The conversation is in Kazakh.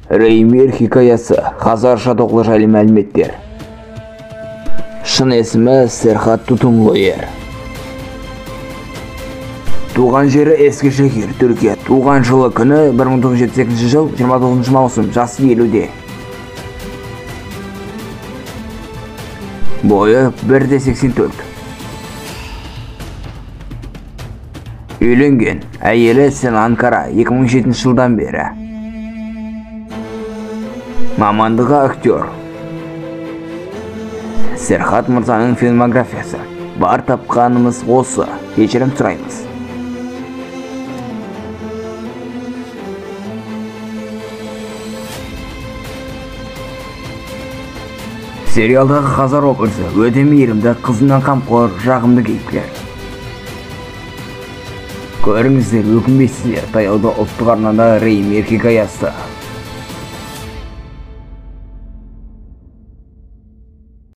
Реймер хикаясы, Хазарша тоғлы жайлы мәліметтер. Шын есімі Серхат Тутунлоер. Туған жері Ескішехир, Түркия. Туған жылы күні 1978 жыл 29 маусым, жасы 50-де. Бойы 1,84. Үйленген, әйелі Сен Анкара 2007 жылдан бері. Мамандығы актер. Серхат Мырзаның фильмографиясы. Бар тапқанымыз осы. Кешірім сұраймыз. Сериалдағы Хазар образы өте мейірімді, қызынан қамқор, жағымды кейіпкер. Көріңіздер, өкінбейсіздер, таяуда ұлттық арнада Реймер хикаясы.